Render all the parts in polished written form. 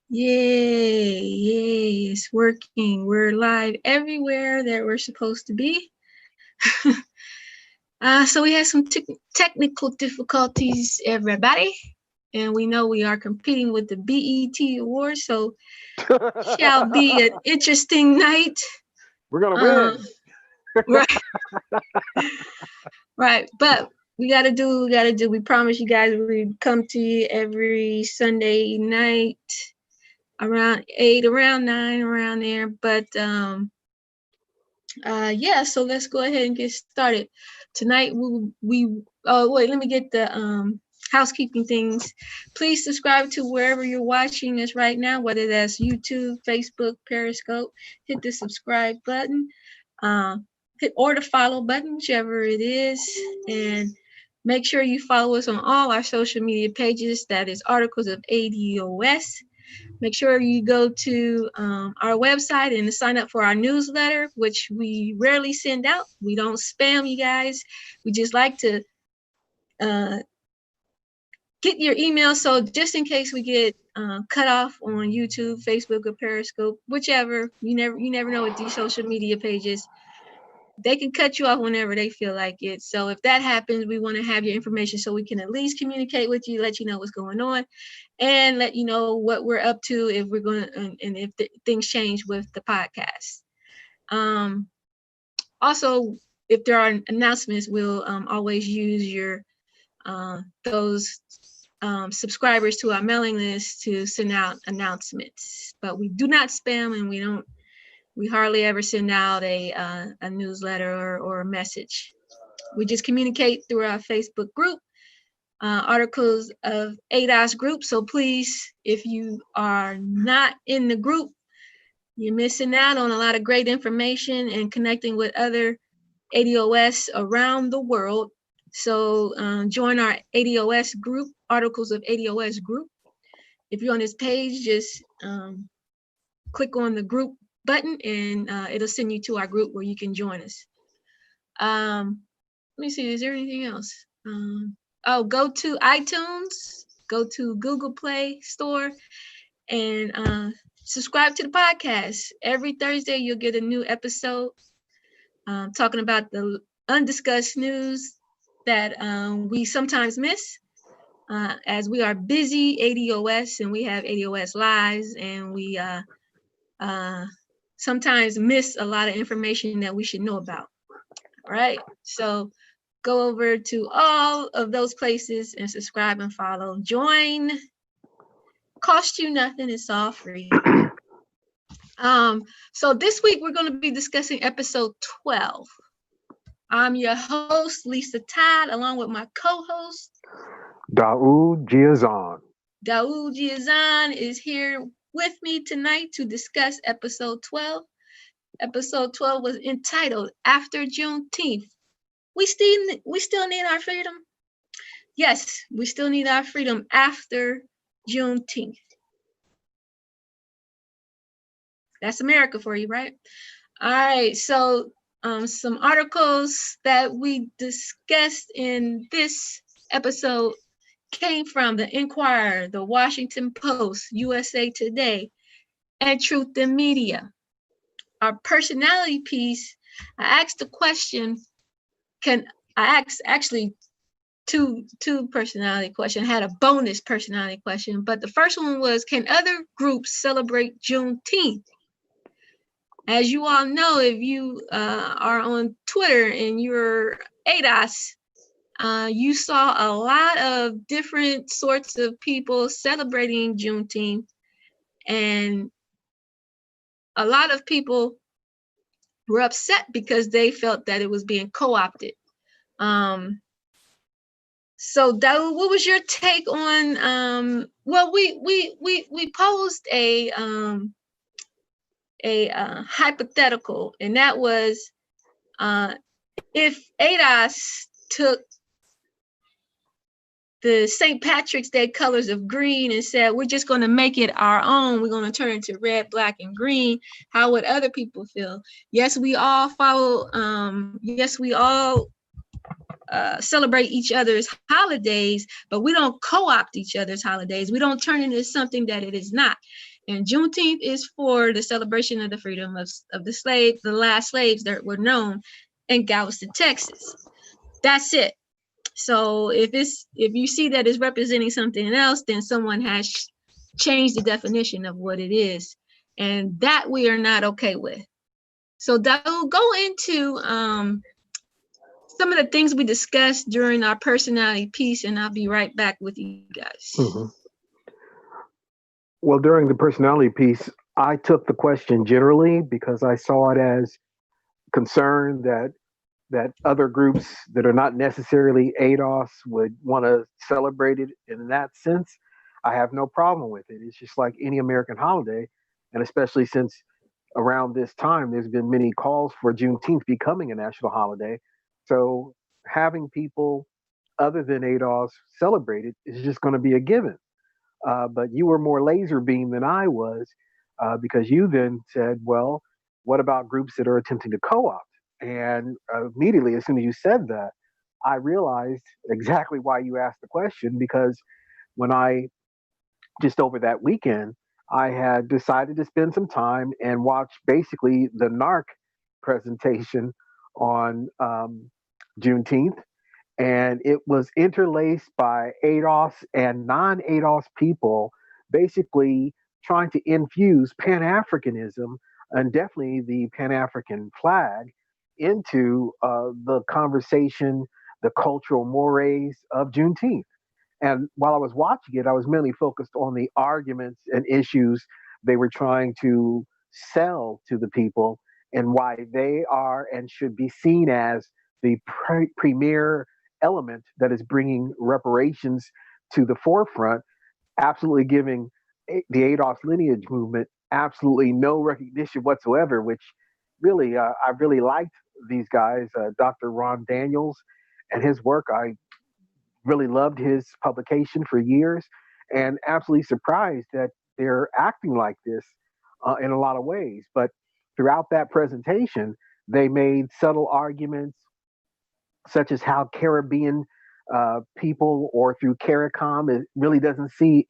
Yay, yay, it's working. We're live everywhere that we're supposed to be. So we had some technical difficulties, everybody. And we know we are competing with the BET Awards, so shall be an interesting night. We're gonna win. Right. Right. But we gotta do. We promise you guys we come to you every Sunday night around 8, around 9, around there. But yeah, so let's go ahead and get started. Tonight wait, let me get the housekeeping things. Please subscribe to wherever you're watching us right now, whether that's YouTube, Facebook, Periscope. Hit the subscribe button, hit or the follow button, whichever it is, and make sure you follow us on all our social media pages. That is Articles of ADOS. Make sure you go to our website and sign up for our newsletter, which we rarely send out. We don't spam you guys. We just like to get your email. So just in case we get cut off on YouTube, Facebook, or Periscope, whichever, you never know with these social media pages. They can cut you off whenever they feel like it. So if that happens, we want to have your information so we can at least communicate with you, let you know what's going on, and let you know what we're up to if we're going to, and if things change with the podcast. Also, if there are announcements, we'll always use your those subscribers to our mailing list to send out announcements. But we do not spam, and we hardly ever send out a newsletter or a message. We just communicate through our Facebook group, Articles of ADOS group. So please, if you are not in the group, you're missing out on a lot of great information and connecting with other ADOS around the world. So join our ADOS group, Articles of ADOS group. If you're on this page, just click on the group button and it'll send you to our group where you can join us. Let me see, is there anything else? Go to iTunes, go to Google Play Store, and subscribe to the podcast. Every Thursday, you'll get a new episode talking about the undiscussed news that we sometimes miss. As we are busy ADOS and we have ADOS lives, and we sometimes miss a lot of information that we should know about. All right, so go over to all of those places and subscribe and follow. Join. Cost you nothing. It's all free. So this week we're going to be discussing episode 12. I'm your host, Lisa Todd, along with my co-host, Daoud Giazan. Daoud Giazan is here with me tonight to discuss episode 12. Episode 12 was entitled After Juneteenth. We still need our freedom? Yes, we still need our freedom after Juneteenth. That's America for you, right? All right, so some articles that we discussed in this episode came from the Inquirer, the Washington Post, USA Today, and Truth in Media. Our personality piece, I asked the question, actually two personality questions, had a bonus personality question, but the first one was, can other groups celebrate Juneteenth? As you all know, if you are on Twitter and you're ADOS, you saw a lot of different sorts of people celebrating Juneteenth, and a lot of people were upset because they felt that it was being co-opted. So Daoud, what was your take on? Well, we posed a hypothetical, and that was if ADOS took the St. Patrick's Day colors of green and said, we're just going to make it our own, we're going to turn it to red, black, and green, how would other people feel? Yes, we all follow, yes, we all celebrate each other's holidays, but we don't co-opt each other's holidays. We don't turn it into something that it is not. And Juneteenth is for the celebration of the freedom of the last slaves that were known in Galveston, Texas. That's it. So if you see that it's representing something else, then someone has changed the definition of what it is, and that we are not okay with. So that will go into some of the things we discussed during our personality piece, and I'll be right back with you guys. Mhm. Well, during the personality piece, I took the question generally because I saw it as concern that other groups that are not necessarily ADOS would want to celebrate it. In that sense, I have no problem with it. It's just like any American holiday, and especially since around this time there's been many calls for Juneteenth becoming a national holiday. So having people other than ADOS celebrate it is just going to be a given. But you were more laser beam than I was because you then said, well, what about groups that are attempting to co opt? And immediately, as soon as you said that, I realized exactly why you asked the question because when I just over that weekend, I had decided to spend some time and watch basically the NARC presentation on Juneteenth, and it was interlaced by ADOS and non ADOS people, basically trying to infuse Pan Africanism and definitely the Pan African flag into the conversation, the cultural mores of Juneteenth. And while I was watching it, I was mainly focused on the arguments and issues they were trying to sell to the people and why they are and should be seen as the premier element that is bringing reparations to the forefront, absolutely giving the ADOS lineage movement absolutely no recognition whatsoever, which really, I really liked these guys, Dr. Ron Daniels and his work. I really loved his publication for years and absolutely surprised that they're acting like this in a lot of ways. But throughout that presentation, they made subtle arguments such as how Caribbean people or through CARICOM it really doesn't see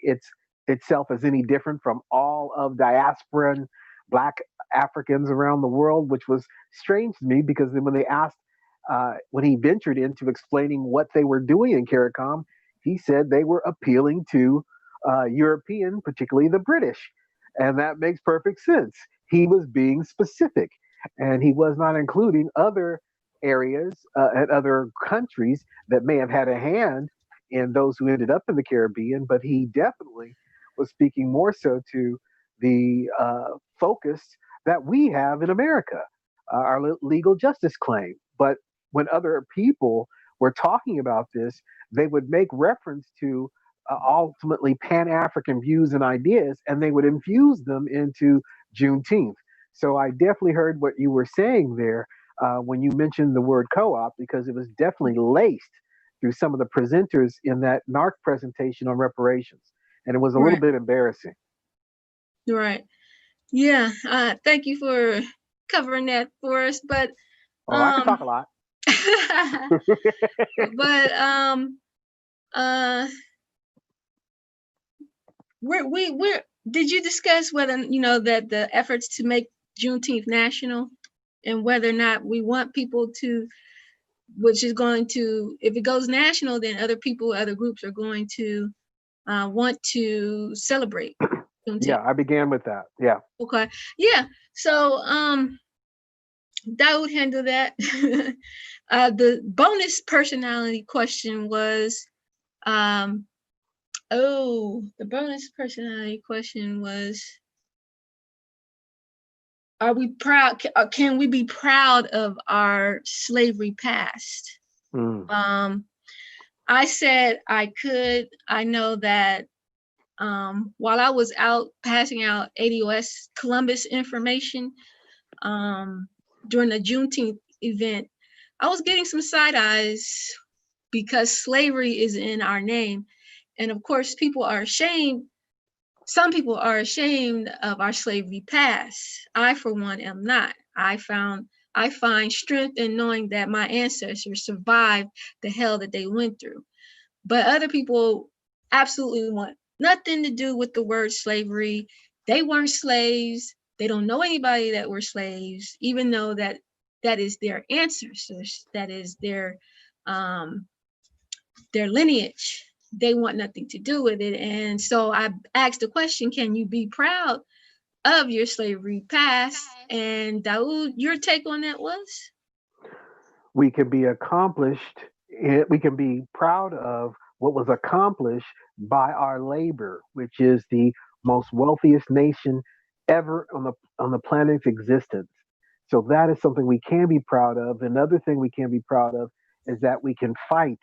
itself as any different from all of diasporan Black Africans around the world, which was strange to me because then when they asked, when he ventured into explaining what they were doing in CARICOM, he said they were appealing to European, particularly the British. And that makes perfect sense. He was being specific and he was not including other areas and other countries that may have had a hand in those who ended up in the Caribbean, but he definitely was speaking more so to the focus that we have in America, our legal justice claim. But when other people were talking about this, they would make reference to ultimately Pan African views and ideas, and they would infuse them into Juneteenth. So I definitely heard what you were saying there when you mentioned the word co op, because it was definitely laced through some of the presenters in that NARC presentation on reparations. And it was a little bit embarrassing. Right. Yeah. Thank you for covering that for us. But I can talk a lot. but we're did you discuss whether that the efforts to make Juneteenth national and whether or not we want people to, which is going to, if it goes national, then other groups are going to want to celebrate Juneteenth. Yeah, I began with that. Yeah. Okay. Yeah. So that would handle that. The bonus personality question was, the bonus personality question was, are we proud? Can we be proud of our slavery past? I said I could. I know that while I was out passing out ADOS Columbus information during the Juneteenth event, I was getting some side eyes because slavery is in our name. And of course, people are ashamed. Some people are ashamed of our slavery past. I, for one, am not. I find strength in knowing that my ancestors survived the hell that they went through. But other people absolutely want nothing to do with the word slavery. They weren't slaves. They don't know anybody that were slaves, even though that is their ancestors, that is their lineage. They want nothing to do with it. And so I asked the question, can you be proud of your slavery past? And Daoud, your take on that was? We can be accomplished, we can be proud of what was accomplished by our labor, which is the most wealthiest nation ever on the planet's existence. So that is something we can be proud of. Another thing we can be proud of is that we can fight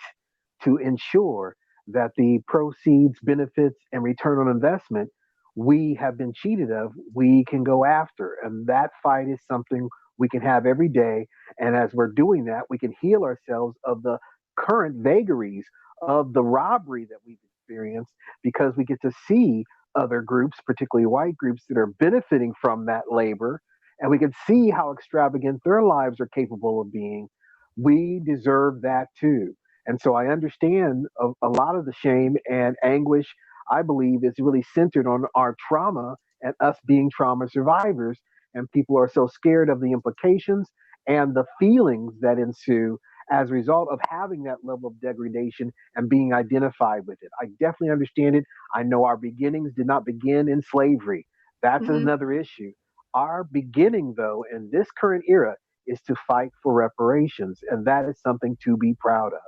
to ensure that the proceeds, benefits, and return on investment we have been cheated of, we can go after. And that fight is something we can have every day. And as we're doing that, we can heal ourselves of the current vagaries of the robbery that we've experienced because we get to see other groups, particularly white groups, that are benefiting from that labor. And we can see how extravagant their lives are capable of being. We deserve that too. And so I understand a lot of the shame and anguish, I believe, is really centered on our trauma and us being trauma survivors. And people are so scared of the implications and the feelings that ensue as a result of having that level of degradation and being identified with it. I definitely understand it. I know our beginnings did not begin in slavery. That's Mm-hmm. another issue. Our beginning, though, in this current era is to fight for reparations. And that is something to be proud of.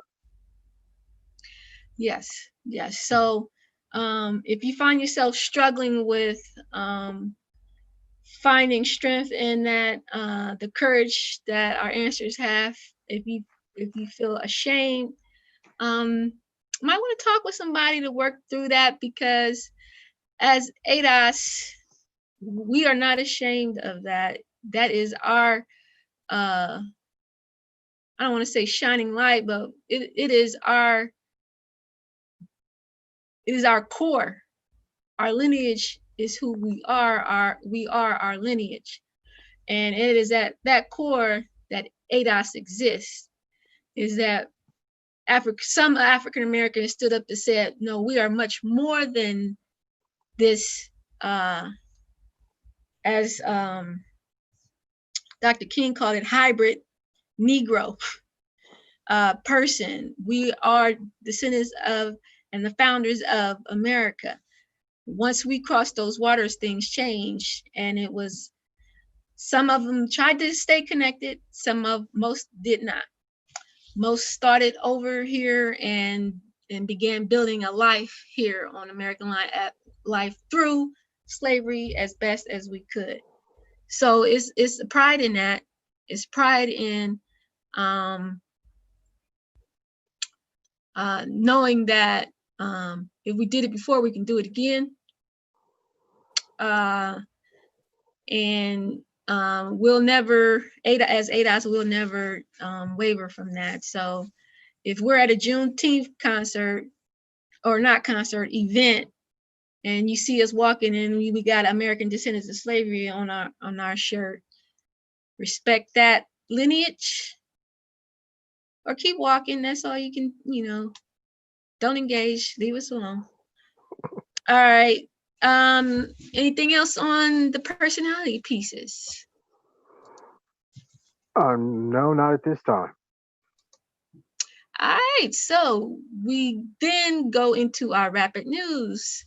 Yes, yes. So if you find yourself struggling with finding strength in that, the courage that our ancestors have, if you feel ashamed, might want to talk with somebody to work through that, because as ADOS, we are not ashamed of that. That is our I don't want to say shining light, but it is our core. Our lineage is who we are. We are our lineage, and it is at that core that ADOS exists. Is that some African Americans stood up and said, "No, we are much more than this." As Dr. King called it, hybrid Negro person. We are descendants of and the founders of America. Once we crossed those waters, things changed, and it was some of them tried to stay connected. Most did not. Most started over here and began building a life here on American life through slavery as best as we could. So it's pride in that. It's pride in knowing that if we did it before, we can do it again. And we'll never, as ADOS, we'll never waver from that. So if we're at a Juneteenth concert, or not concert, event, and you see us walking and we got American Descendants of Slavery on our shirt, respect that lineage or keep walking. That's all you can, don't engage, leave us alone. All right. Anything else on the personality pieces? No, not at this time. All right, so we then go into our rapid news.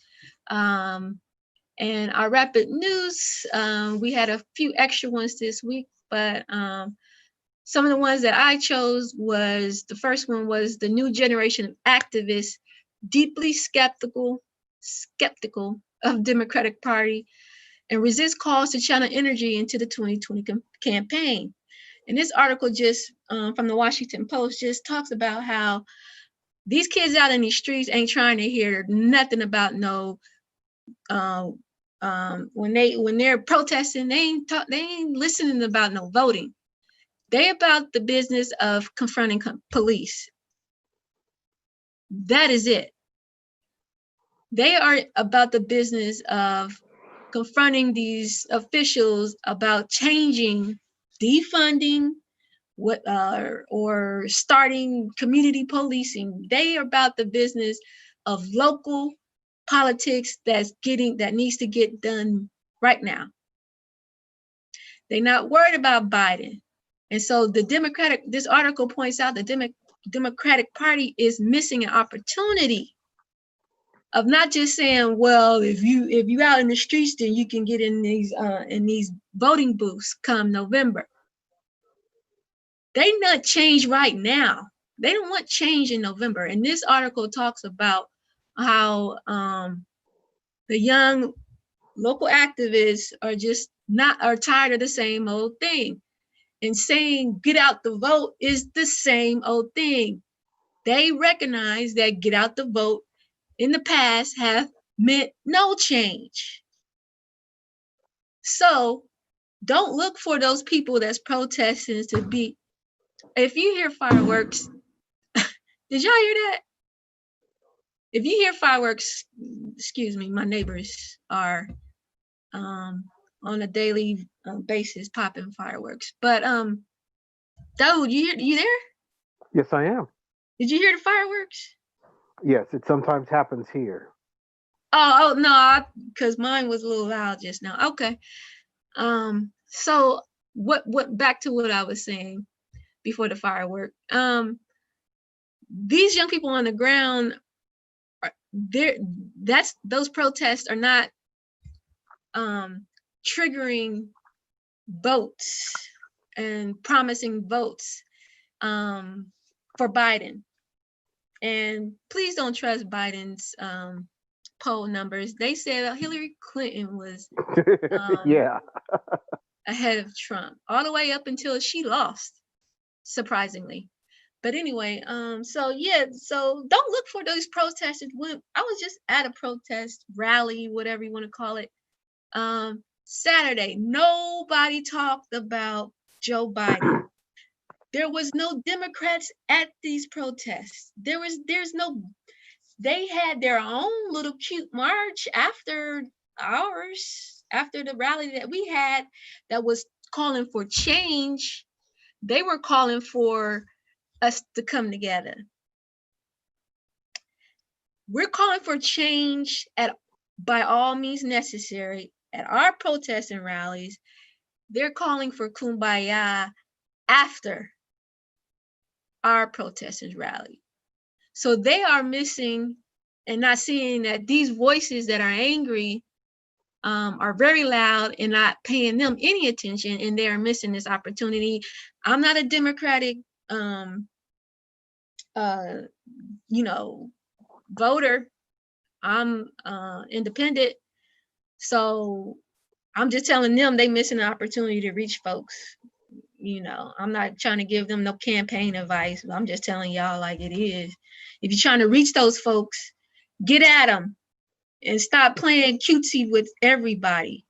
And our rapid news, we had a few extra ones this week, but some of the ones that I chose was, the first one was the new generation of activists deeply skeptical of Democratic Party and resist calls to channel energy into the 2020 campaign. And this article just from the Washington Post just talks about how these kids out in these streets ain't trying to hear nothing about no when they're protesting, they ain't listening about no voting. They about the business of confronting police. That is it. They are about the business of confronting these officials about changing, defunding, or starting community policing. They are about the business of local politics that needs to get done right now. They're not worried about Biden. And so this article points out the Democratic Party is missing an opportunity of not just saying, well, if you out in the streets, then you can get in these voting booths come November. They not change right now. They don't want change in November. And this article talks about how the young local activists are tired of the same old thing. And saying get out the vote is the same old thing. They recognize that get out the vote in the past have meant no change. So don't look for those people that's protesting to be. If you hear fireworks, did y'all hear that? If you hear fireworks, excuse me, my neighbors are on a daily basis popping fireworks. But Dawood, you there? Yes, I am. Did you hear the fireworks? Yes, it sometimes happens here. Oh no, because mine was a little loud just now. Okay. So what back to what I was saying before the firework. These young people on the ground those protests are not triggering votes and promising votes for Biden. And please don't trust Biden's poll numbers. They said Hillary Clinton was ahead of Trump all the way up until she lost, surprisingly. But anyway, so don't look for those protesters. I was just at a protest rally, whatever you want to call it, Saturday. Nobody talked about Joe Biden. There was no Democrats at these protests. They had their own little cute march after ours, after the rally that we had that was calling for change. They were calling for us to come together. We're calling for change by all means necessary at our protests and rallies. They're calling for kumbaya after our protests and rally. So they are missing and not seeing that these voices that are angry are very loud and not paying them any attention, and they are missing this opportunity. I'm not a Democratic voter. I'm independent. So I'm just telling them they missing an opportunity to reach folks. I'm not trying to give them no campaign advice. I'm just telling y'all like it is. If you're trying to reach those folks, get at them and stop playing cutesy with everybody.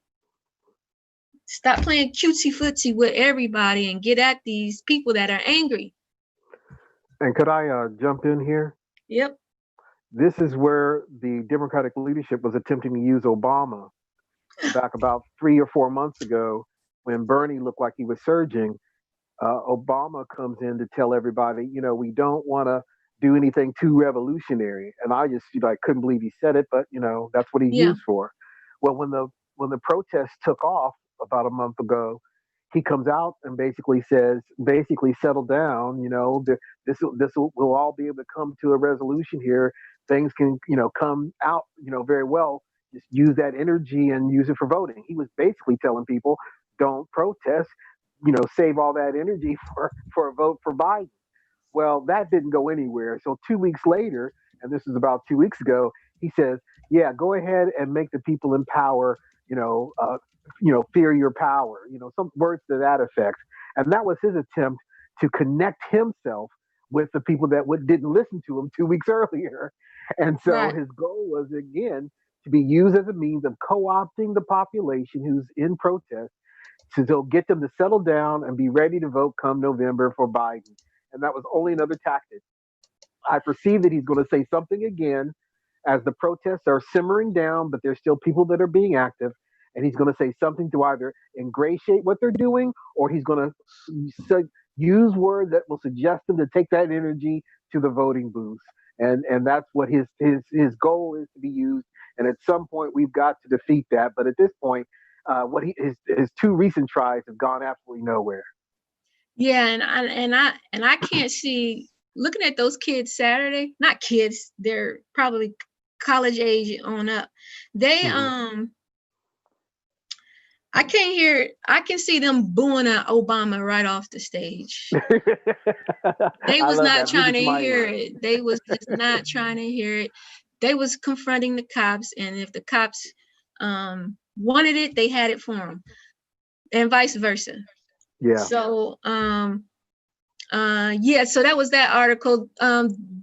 Stop playing cutesy footsie with everybody and get at these people that are angry. And could I jump in here? Yep. This is where the Democratic leadership was attempting to use Obama back about 3 or 4 months ago when Bernie looked like he was surging. Obama comes in to tell everybody, we don't want to do anything too revolutionary. And I just couldn't believe he said it, but that's what he's used for. Well, when the protests took off about a month ago, he comes out and basically says, settle down. This will all be able to come to a resolution here. Things can come out very well. Just use that energy and use it for voting. He was basically telling people, don't protest. Save all that energy for a vote for Biden. Well, that didn't go anywhere. So 2 weeks later, and this is about 2 weeks ago, he says, "Yeah, go ahead and make the people in power, fear your power." Some words to that effect. And that was his attempt to connect himself with the people that didn't listen to him 2 weeks earlier. And so his goal was again to be used as a means of co-opting the population who's in protest to get them to settle down and be ready to vote come November for Biden. And that was only another tactic. I perceive that he's going to say something again as the protests are simmering down, but there's still people that are being active. And he's going to say something to either ingratiate what they're doing, or he's going to use words that will suggest them to take that energy to the voting booths. And that's what his goal is to be used. And at some point, we've got to defeat that. But at this point, what his two recent tries have gone absolutely nowhere. Yeah, and I can't see looking at those kids Saturday, not kids, they're probably college age on up. They I can't hear I can see them booing at Obama right off the stage. They I was love not that. trying Music to to my hear ears. it. They was just not trying to hear it. They was confronting the cops, and if the cops wanted it, they had it for them, and vice versa. Yeah. So yeah, so that was that article.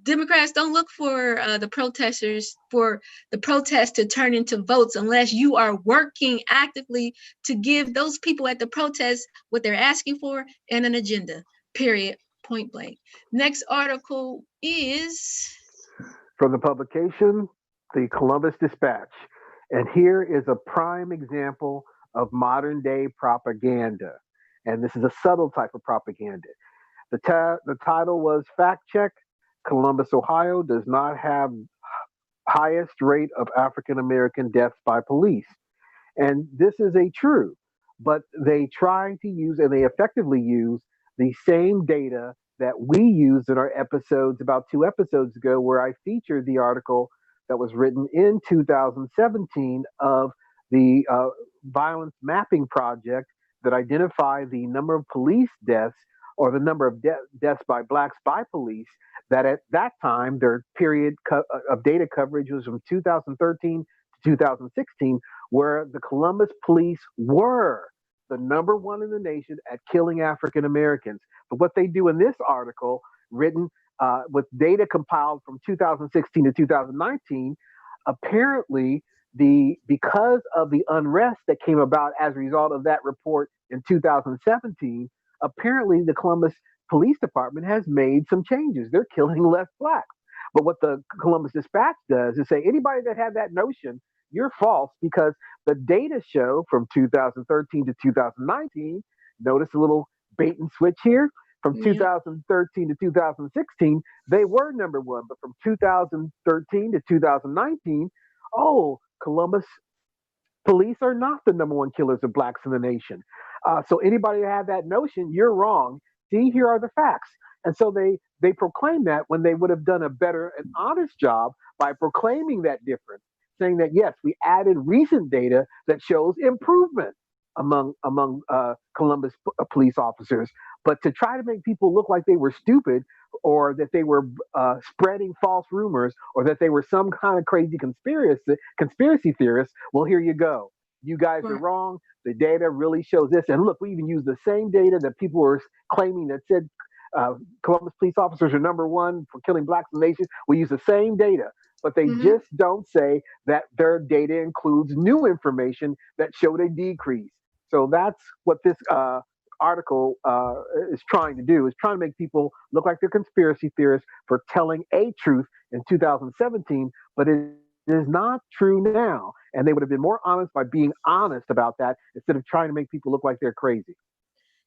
Democrats don't look for the protesters for the protest to turn into votes unless you are working actively to give those people at the protest what they're asking for and an agenda. Period. Point blank. Next article is From the publication, the Columbus Dispatch. And here is a prime example of modern day propaganda. And this is a subtle type of propaganda. The title was Fact Check: Columbus, Ohio does not have highest rate of African American deaths by police. And this is a true, but they try to use and they effectively use the same data that we used in our episodes about 2 episodes ago, where I featured the article that was written in 2017 of the violence mapping project that identified the number of police deaths or the number of deaths by blacks by police. That at that time, their period of data coverage was from 2013 to 2016, where the Columbus police were the number one in the nation at killing African Americans. But what they do in this article, written with data compiled from 2016 to 2019, apparently because of the unrest that came about as a result of that report in 2017, apparently the Columbus Police Department has made some changes. They're killing less blacks. But what the Columbus Dispatch does is say anybody that had that notion, you're false, because the data show from 2013 to 2019, notice a little bait and switch here. From yeah. 2013 to 2016, they were number one. But from 2013 to 2019, oh, Columbus police are not the number one killers of blacks in the nation. So anybody that had that notion, you're wrong. See, here are the facts. And so they proclaim that when they would have done a better and honest job by proclaiming that difference, saying that yes, we added recent data that shows improvement among Columbus police officers. But to try to make people look like they were stupid, or that they were spreading false rumors, or that they were some kind of crazy conspiracy theorists, well, here you go. You guys are Right. wrong. The data really shows this. And look, we even use the same data that people were claiming that said Columbus police officers are number one for killing blacks in the nation. We use the same data, but they Mm-hmm. just don't say that their data includes new information that showed a decrease. So that's what this article is trying to do, is trying to make people look like they're conspiracy theorists for telling a truth in 2017, but it is not true now. And they would have been more honest by being honest about that instead of trying to make people look like they're crazy.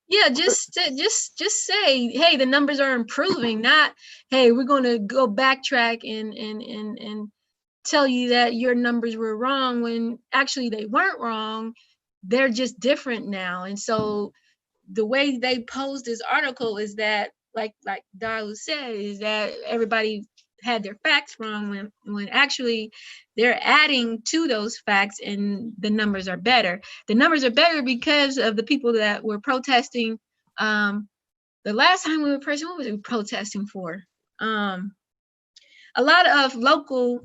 Yeah, just say, hey, the numbers are improving, not hey, we're going to go backtrack and tell you that your numbers were wrong when actually they weren't wrong. They're just different now. And so the way they posed this article is that like Darla said, is that everybody had their facts wrong when actually they're adding to those facts and the numbers are better. The numbers are better because of the people that were protesting. The last time we were protesting, what was we protesting for? A lot of local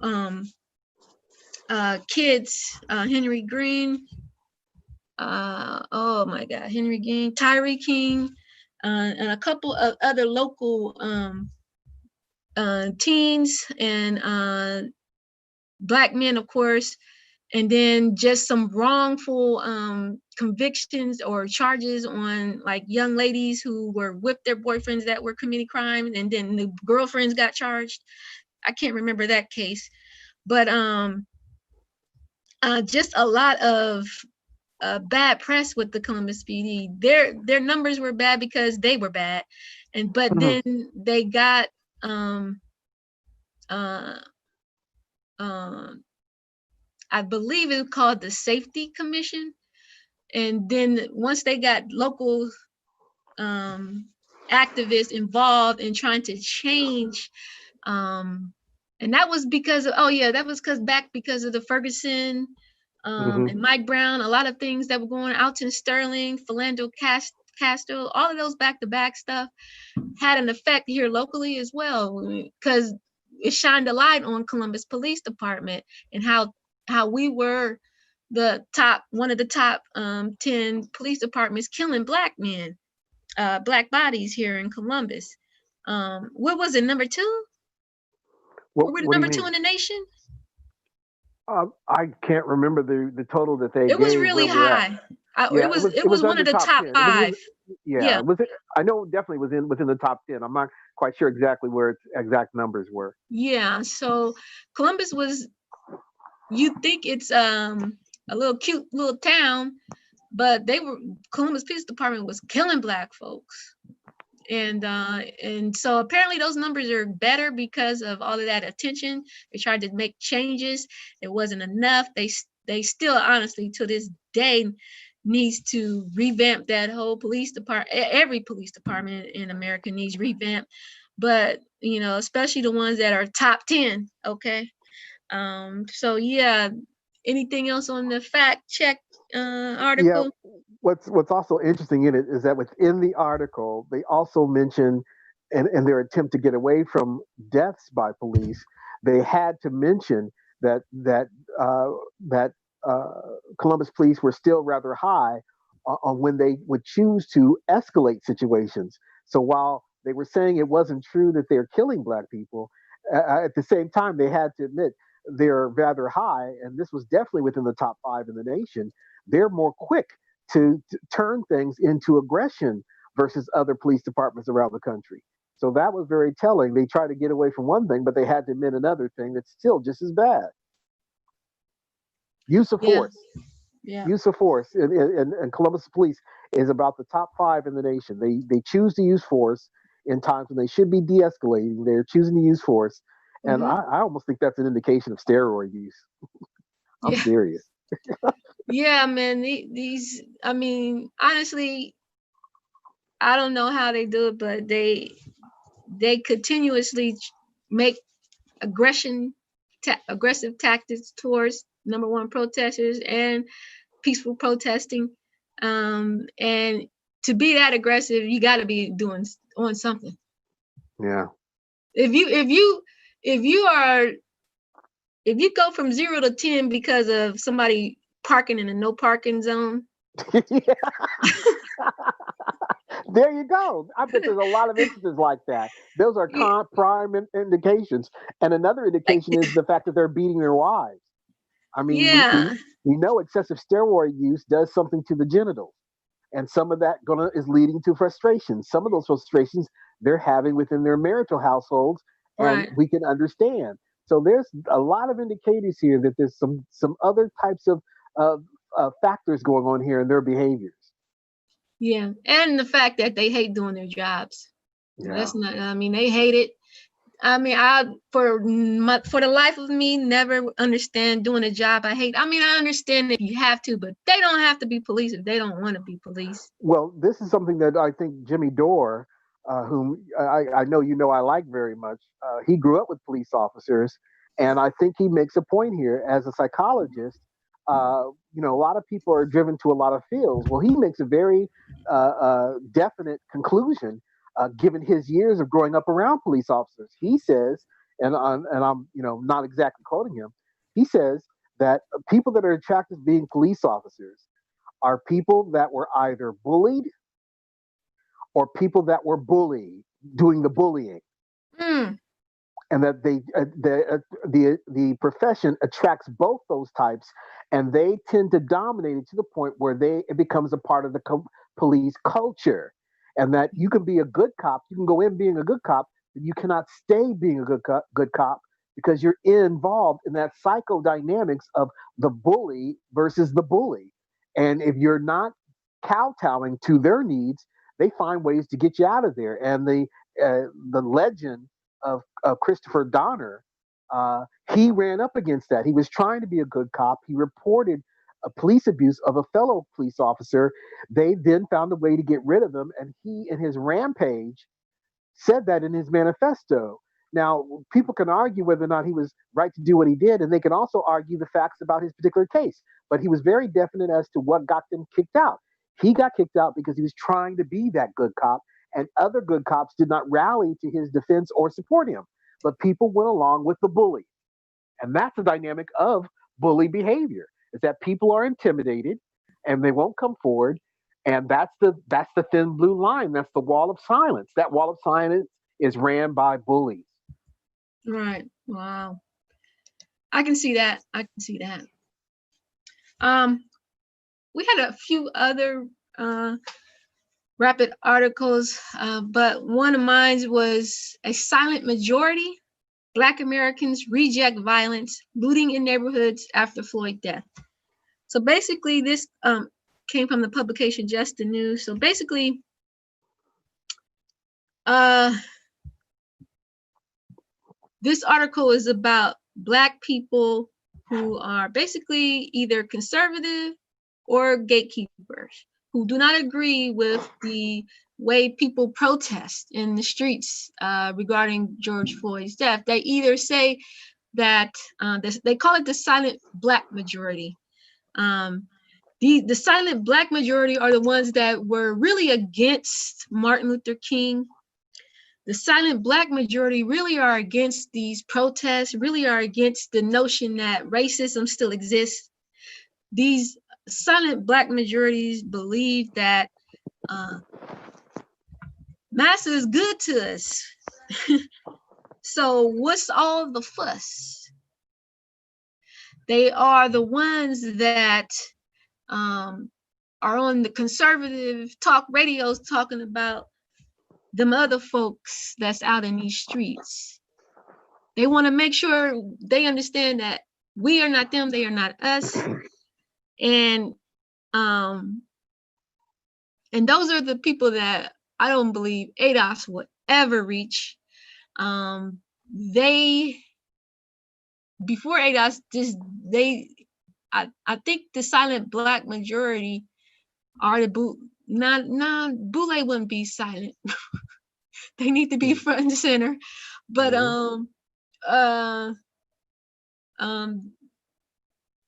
kids, Henry Green, oh my God, Henry Green, Tyree King, and a couple of other local teens and black men, of course, and then just some wrongful convictions or charges on like young ladies who were with their boyfriends that were committing crime, and then the girlfriends got charged. I can't remember that case, but just a lot of bad press with the Columbus PD. Their numbers were bad because they were bad, but Mhm. then they got uh, uh, I believe it's called the Safety Commission, And then once they got local activists involved in trying to change, and that was because of, because of the Ferguson and Mike Brown, a lot of things that were going on, Alton Sterling, Philando Castile, all of those back-to-back stuff had an effect here locally as well, because it shined a light on Columbus Police Department and how we were one of the top 10 police departments killing black men, black bodies here in Columbus. What was it, number 2? Were we number 2 in the nation? I can't remember the total that they It gave. was really high. It was one of the top 5. Yeah. I know it definitely was within the top 10. I'm not quite sure exactly where its exact numbers were. Yeah, so Columbus was, you think it's a little cute little town, but Columbus Police Department was killing black folks. And so apparently those numbers are better because of all of that attention. They tried to make changes. It wasn't enough. They still, honestly, to this day, needs to revamp that whole police department. Every police department in America needs revamp, but especially the ones that are top 10. Okay. So yeah. Anything else on the fact check article? Yeah. What's also interesting in it is that within the article, they also mention, in their attempt to get away from deaths by police, they had to mention that Columbus police were still rather high on when they would choose to escalate situations. So while they were saying it wasn't true that they're killing black people, at the same time they had to admit they're rather high, and this was definitely within the top 5 in the nation. They're more quick to turn things into aggression versus other police departments around the country. So that was very telling. They tried to get away from one thing, but they had to admit another thing that's still just as bad. Use of force. Yeah. Use of force and Columbus Police is about the top 5 in the nation. They choose to use force in times when they should be de-escalating. They're choosing to use force. And I almost think that's an indication of steroid use. I'm serious. Yeah, man. These, honestly, I don't know how they do it, but they continuously make aggressive tactics towards, number one, protesters and peaceful protesting. And to be that aggressive, you got to be on something. Yeah. If you go from 0 to 10 because of somebody parking in a no parking zone. There you go. I bet there's a lot of instances like that. Those are prime indications. And another indication is the fact that they're beating their wives. I mean, we know excessive steroid use does something to the genitals. And some of that is leading to frustration. Some of those frustrations they're having within their marital households, and we can understand. So there's a lot of indicators here that there's some other types of factors going on here in their behaviors. Yeah, and the fact that they hate doing their jobs. Yeah. That's not. They hate it. For the life of me, never understand doing a job I hate. I understand if you have to, but they don't have to be police if they don't want to be police. Well, this is something that I think Jimmy Dore, whom I know I like very much, he grew up with police officers, and I think he makes a point here as a psychologist. A lot of people are driven to a lot of fields. Well, he makes a very definite conclusion. Given his years of growing up around police officers, he says, and I'm not exactly quoting him. He says that people that are attracted to being police officers are people that were either bullied or people that were bullied, doing the bullying, and that the profession attracts both those types, and they tend to dominate it to the point where it becomes a part of the police culture. And that you can be a good cop, you can go in being a good cop, but you cannot stay being a good cop because you're involved in that psychodynamics of the bully versus the bully. And if you're not kowtowing to their needs, they find ways to get you out of there. And the legend of Christopher Donner, he ran up against that. He was trying to be a good cop. He reported a police abuse of a fellow police officer. They then found a way to get rid of him, and he, in his rampage, said that in his manifesto. Now, people can argue whether or not he was right to do what he did, and they can also argue the facts about his particular case. But he was very definite as to what got them kicked out. He got kicked out because he was trying to be that good cop, and other good cops did not rally to his defense or support him. But people went along with the bully. And that's the dynamic of bully behavior, is that people are intimidated and they won't come forward. And that's the thin blue line. That's the wall of silence. That wall of silence is ran by bullies. Right. Wow. I can see that. I can see that. We had a few other rapid articles, but one of mine was a silent majority. Black Americans reject violence, looting in neighborhoods after Floyd death. So basically, this came from the publication Just the News. So basically, this article is about Black people who are basically either conservative or gatekeepers, who do not agree with the way people protest in the streets regarding George Floyd's death. They either say that they call it the silent Black majority. The silent Black majority are the ones that were really against Martin Luther King. The silent Black majority really are against these protests, really are against the notion that racism still exists. These silent Black majorities believe that massa is good to us. So what's all the fuss? They are the ones that are on the conservative talk radios talking about them other folks that's out in these streets. They want to make sure they understand that we are not them, they are not us. And those are the people that I don't believe ADOS will ever reach. Before ADOS, I think the silent Black majority are the Boule wouldn't be silent. They need to be front and center. But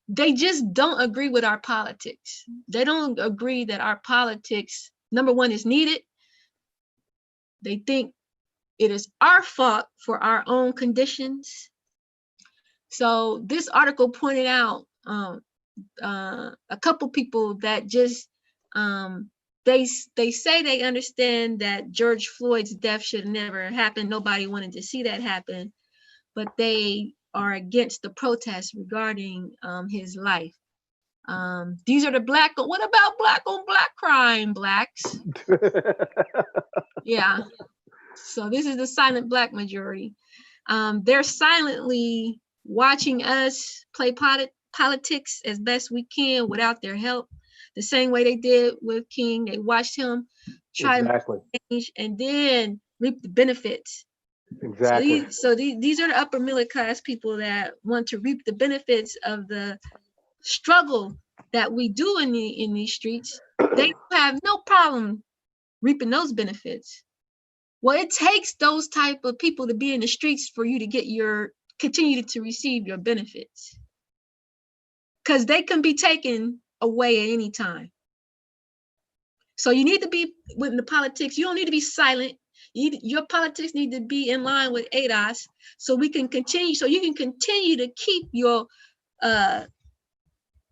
they just don't agree with our politics. They don't agree that our politics, number one, is needed. They think it is our fault for our own conditions. So this article pointed out a couple people that just they say they understand that George Floyd's death should never happen. Nobody wanted to see that happen, but they are against the protests regarding his life. These are the Black. What about Black on Black crime, Blacks? Yeah. So this is the silent Black majority. They're silently watching us play politics as best we can without their help. The same way they did with King. They watched him try to change and then reap the benefits. Exactly. So these are the upper middle class people that want to reap the benefits of the struggle that we do in these streets. They have no problem reaping those benefits. Well, it takes those type of people to be in the streets for you to continue to receive your benefits, because they can be taken away at any time. So you need to be within the politics. You don't need to be silent. Your politics need to be in line with ADOS, so we can continue. So you can continue to keep your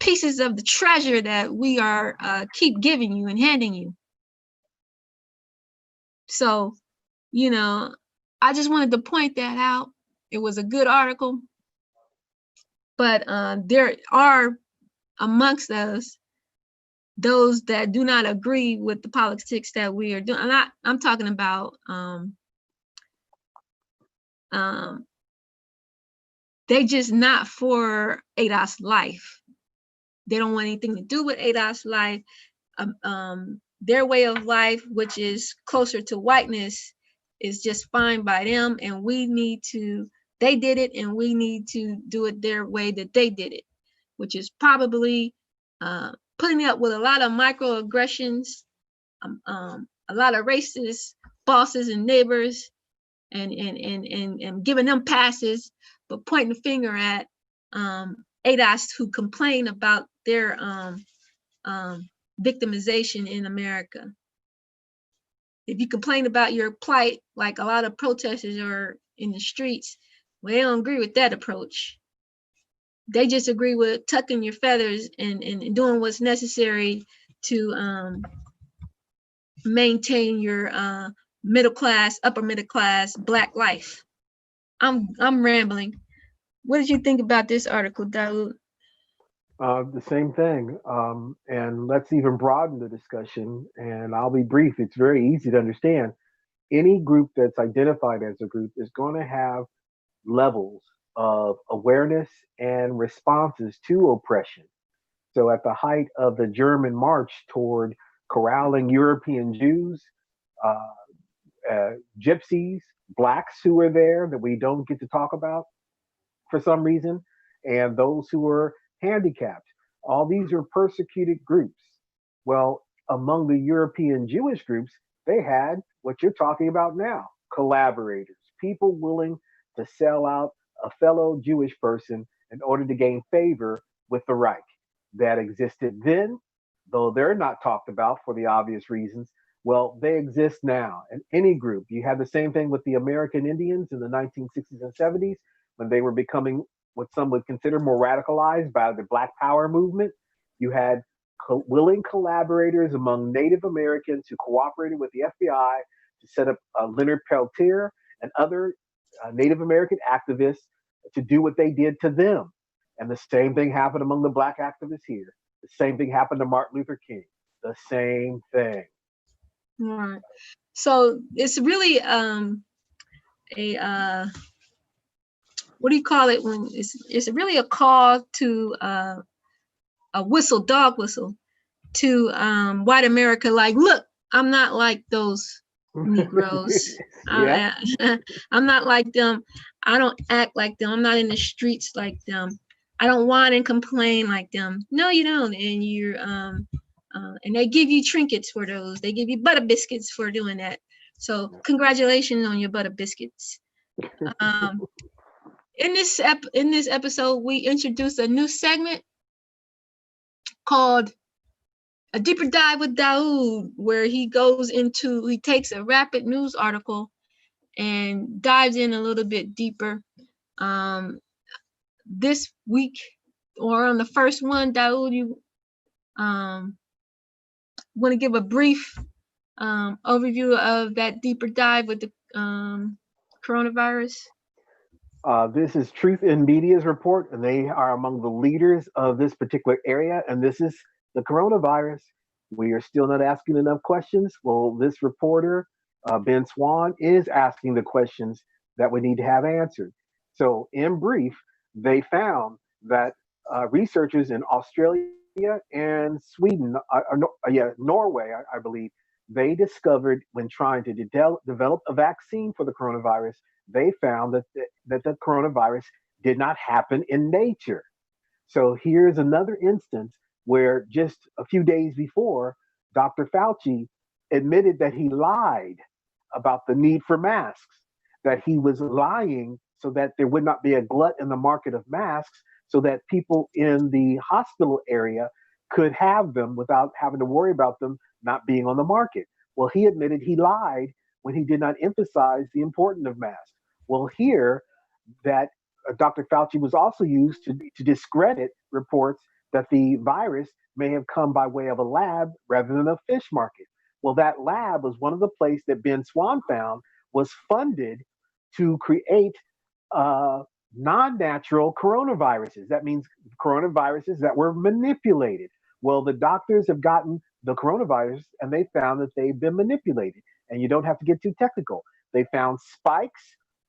pieces of the treasure that we are keep giving you and handing you. So, I just wanted to point that out. It was a good article, but there are amongst us those that do not agree with the politics that we are doing. I'm talking about they just not for ADOS life. They don't want anything to do with ADOS life. Their way of life, which is closer to whiteness, is just fine by them, and they did it, and we need to do it their way that they did it, which is probably putting up with a lot of microaggressions, a lot of racist bosses and neighbors, and giving them passes, but pointing the finger at ADOS who complain about their victimization in America. If you complain about your plight, like a lot of protesters are in the streets, well, they don't agree with that approach. They just agree with tucking your feathers and doing what's necessary to maintain your middle class, upper middle class Black life. I'm rambling. What did you think about this article, Daoud? The same thing. And let's even broaden the discussion. And I'll be brief. It's very easy to understand. Any group that's identified as a group is going to have levels of awareness and responses to oppression. So, at the height of the German march toward corralling European Jews, uh, gypsies, blacks who were there that we don't get to talk about for some reason, and those who were handicapped. All these are persecuted groups. Well, among the European Jewish groups, they had what you're talking about now, collaborators, people willing to sell out a fellow Jewish person in order to gain favor with the Reich. That existed then, though they're not talked about for the obvious reasons. Well, they exist now in any group. You had the same thing with the American Indians in the 1960s and 70s when they were becoming what some would consider more radicalized by the Black Power movement. You had willing collaborators among Native Americans who cooperated with the FBI to set up Leonard Peltier and other Native American activists to do what they did to them. And the same thing happened among the Black activists here. The same thing happened to Martin Luther King. The same thing. Right. So it's really a what do you call it when it's really a call to a whistle, dog whistle, to white America, like, look, I'm not like those Negroes. Yeah. I'm not like them. I don't act like them. I'm not in the streets like them. I don't whine and complain like them. No, you don't. And you're and they give you trinkets for those. They give you butter biscuits for doing that. So congratulations on your butter biscuits. In this episode, we introduced a new segment called A Deeper Dive with Daoud, where he takes a rapid news article and dives in a little bit deeper. This week, or on the first one, Daoud, you want to give a brief overview of that deeper dive with the coronavirus? This is Truth in Media's report, and they are among the leaders of this particular area. And this is the coronavirus. We are still not asking enough questions. Well, this reporter, Ben Swan, is asking the questions that we need to have answered. So, in brief, they found that researchers in Australia and Sweden, Norway, I believe, they discovered when trying to develop a vaccine for the coronavirus, they found that the coronavirus did not happen in nature. So here's another instance where just a few days before, Dr. Fauci admitted that he lied about the need for masks, that he was lying so that there would not be a glut in the market of masks, so that people in the hospital area could have them without having to worry about them not being on the market. Well, he admitted he lied when he did not emphasize the importance of masks. Well, here that Dr. Fauci was also used to discredit reports that the virus may have come by way of a lab rather than a fish market. Well, that lab was one of the places that Ben Swan found was funded to create non-natural coronaviruses. That means coronaviruses that were manipulated. Well, the doctors have gotten the coronavirus and they found that they've been manipulated. And you don't have to get too technical. They found spikes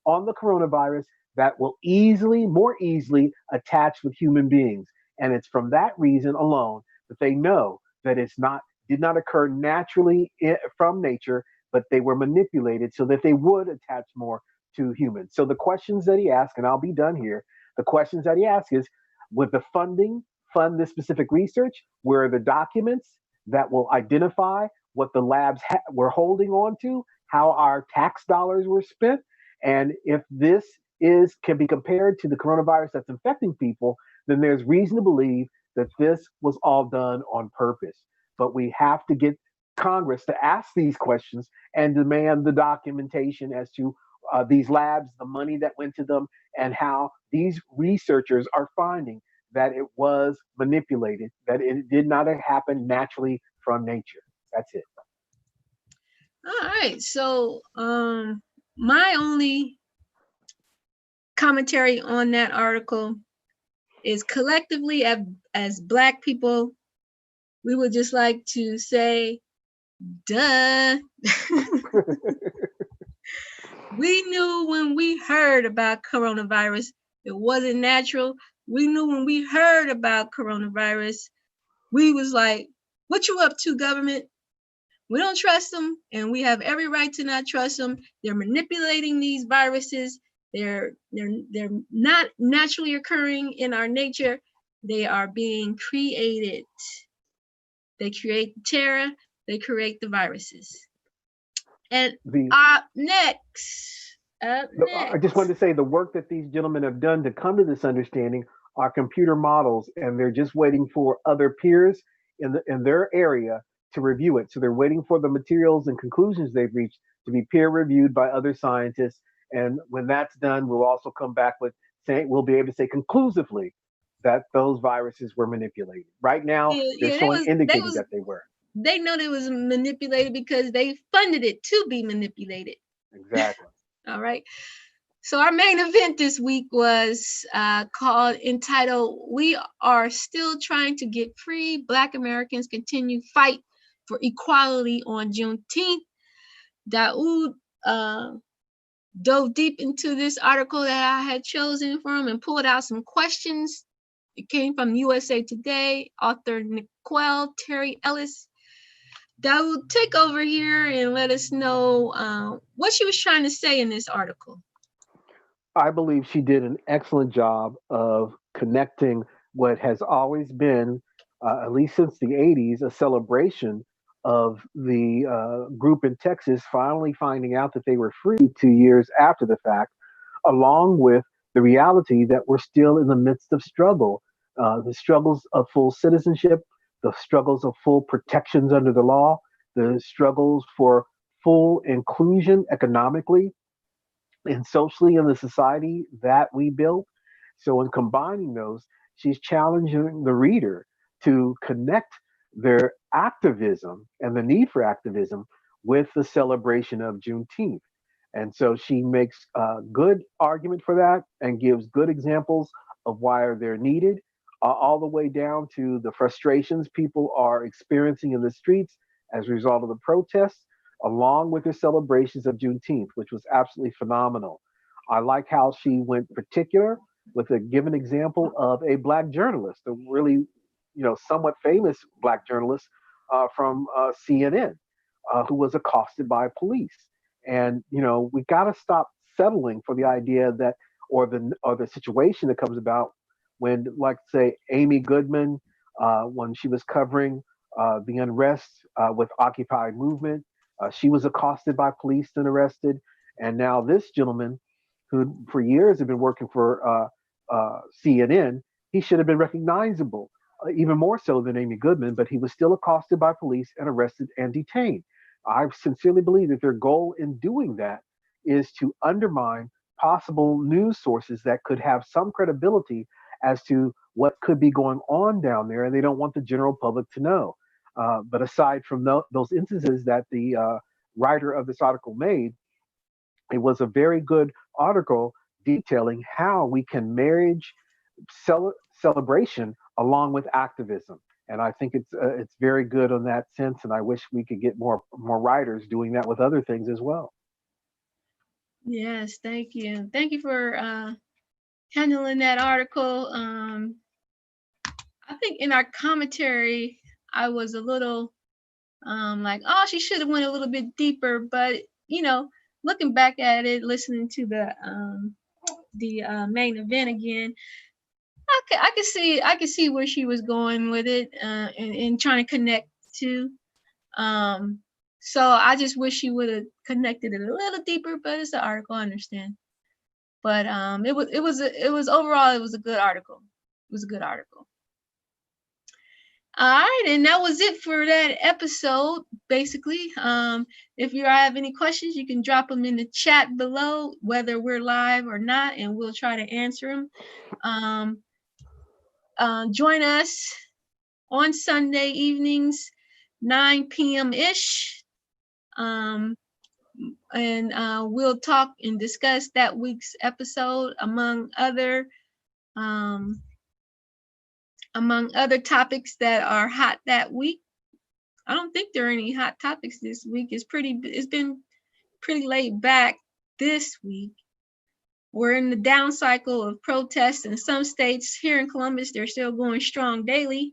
on the coronavirus that will more easily attach with human beings. And it's from that reason alone that they know that did not occur naturally from nature, but they were manipulated so that they would attach more to humans. So the questions that he asked, and I'll be done here, the questions that he asked is, with the funding fund this specific research? Where are the documents that will identify what the labs were holding on to, how our tax dollars were spent, and if this can be compared to the coronavirus that's infecting people, then there's reason to believe that this was all done on purpose. But we have to get Congress to ask these questions and demand the documentation as to these labs, the money that went to them, and how these researchers are finding that it was manipulated, that it did not happen naturally from nature. That's it. All right. So my only commentary on that article is collectively as Black people, we would just like to say, duh. We knew when we heard about coronavirus, it wasn't natural. We knew when we heard about coronavirus, we was like, what you up to, government? We don't trust them, and we have every right to not trust them. They're manipulating these viruses. They're not naturally occurring in our nature. They are being created. They create terror. They create the viruses. And up next. I just wanted to say the work that these gentlemen have done to come to this understanding are computer models, and they're just waiting for other peers in their area to review it. So they're waiting for the materials and conclusions they've reached to be peer reviewed by other scientists. And when that's done, we'll also come back with saying we'll be able to say conclusively that those viruses were manipulated. Right now, they're showing indicating that they were. They know it was manipulated because they funded it to be manipulated. Exactly. All right. So our main event this week was entitled, "We Are Still Trying to Get Free. Black Americans Continue Fight for Equality on Juneteenth." Daoud dove deep into this article that I had chosen from and pulled out some questions. It came from USA Today, author Niquel Terry Ellis. Daoud, take over here and let us know what she was trying to say in this article. I believe she did an excellent job of connecting what has always been, at least since the 80s, a celebration of the group in Texas finally finding out that they were free 2 years after the fact, along with the reality that we're still in the midst of struggle, the struggles of full citizenship, the struggles of full protections under the law, the struggles for full inclusion economically and socially in the society that we built. So, in combining those, she's challenging the reader to connect their activism and the need for activism with the celebration of Juneteenth. And so she makes a good argument for that and gives good examples of why they're needed, all the way down to the frustrations people are experiencing in the streets as a result of the protests, along with the celebrations of Juneteenth, which was absolutely phenomenal. I like how she went particular with a given example of a Black journalist, a really, somewhat famous Black journalist from CNN, who was accosted by police. And we got to stop settling for the idea that, or the situation that comes about when, like, say, Amy Goodman, when she was covering the unrest with Occupy movement, she was accosted by police and arrested. And now this gentleman, who for years had been working for CNN, he should have been recognizable, even more so than Amy Goodman, but he was still accosted by police and arrested and detained. I sincerely believe that their goal in doing that is to undermine possible news sources that could have some credibility as to what could be going on down there, and they don't want the general public to know. But aside from those instances that the writer of this article made, it was a very good article detailing how we can marriage celebration along with activism. And I think it's very good on that sense. And I wish we could get more writers doing that with other things as well. Yes, thank you. Thank you for handling that article. I think in our commentary, I was a little like, oh, she should have went a little bit deeper. But looking back at it, listening to the main event again, I could see where she was going with it, and trying to connect to. So I just wish she would have connected it a little deeper, but it's an article, I understand. But it was overall, it was a good article. It was a good article. All right, and that was it for that episode, basically. If you have any questions, you can drop them in the chat below, whether we're live or not, and we'll try to answer them. Join us on Sunday evenings, 9 p.m. ish. And we'll talk and discuss that week's episode among other topics that are hot that week. I don't think there are any hot topics this week. It's been pretty laid back this week. We're in the down cycle of protests in some states. Here in Columbus, they're still going strong daily.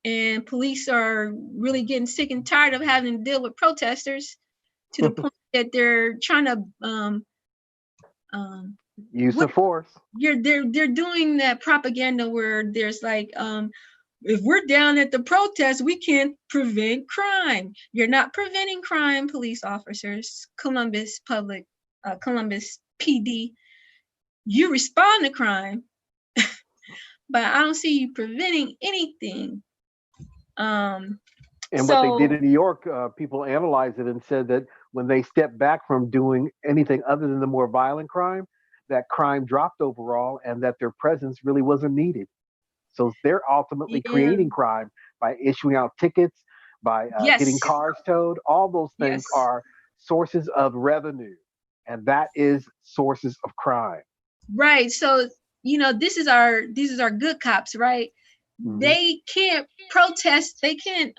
And police are really getting sick and tired of having to deal with protesters to the point that they're trying to use of force. They're doing that propaganda where there's like, if we're down at the protest, we can't prevent crime. You're not preventing crime, police officers, Columbus PD. You respond to crime, but I don't see you preventing anything. And what they did in New York, people analyzed it and said that when they stepped back from doing anything other than the more violent crime, that crime dropped overall and that their presence really wasn't needed. So they're ultimately creating crime by issuing out tickets, by getting cars towed. All those things are sources of revenue, and that is sources of crime. Right. So, these are good cops, right? Mm-hmm. They can't protest. They can't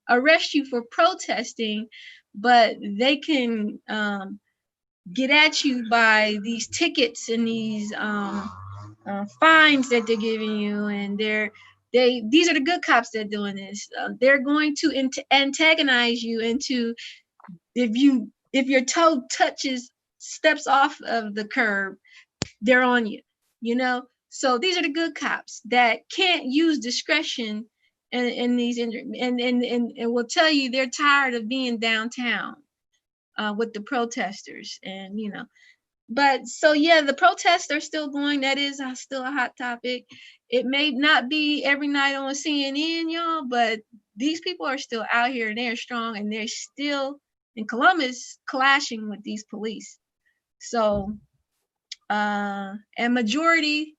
arrest you for protesting, but they can get at you by these tickets and these fines that they're giving you, and these are the good cops that are doing this. They're going to antagonize you into, if your toe steps off of the curb, they're on you, So these are the good cops that can't use discretion and will tell you they're tired of being downtown with the protesters, and But so the protests are still going. That is still a hot topic. It may not be every night on CNN, y'all, but these people are still out here and they're strong, and they're still in Columbus clashing with these police. So, and majority,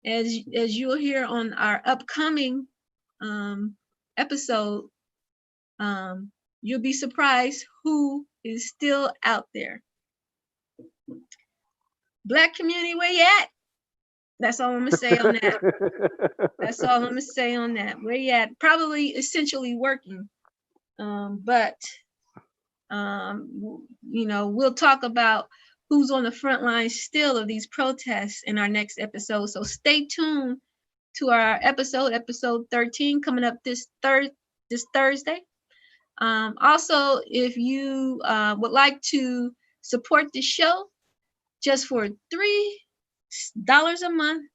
as you'll hear on our upcoming episode, you'll be surprised who is still out there. Black community, where you at? That's all I'm gonna say on that. That's all I'm gonna say on that. Where you at? Probably essentially working. But we'll talk about who's on the front line still of these protests in our next episode. So stay tuned to our episode 13, coming up this Thursday. Also, if you would like to support the show, just for $3 a month,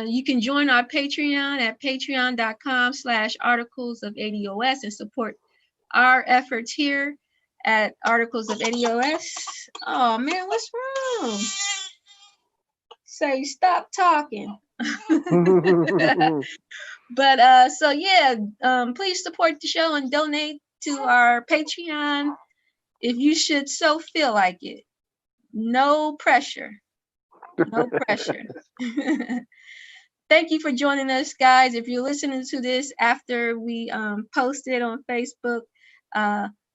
you can join our Patreon at patreon.com/articles of ADOS and support our efforts here at Articles of ADOS. Oh man, what's wrong? Say stop talking. But please support the show and donate to our Patreon if you should so feel like it. No pressure. No pressure. Thank you for joining us, guys. If you're listening to this after we post it on Facebook,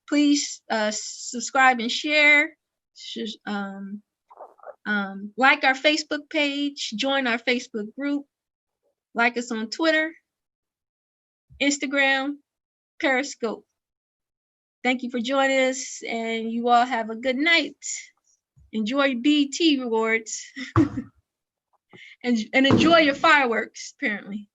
please subscribe and share. Like our Facebook page, join our Facebook group, like us on Twitter, Instagram, Periscope. Thank you for joining us, and you all have a good night. Enjoy BT rewards and enjoy your fireworks, apparently.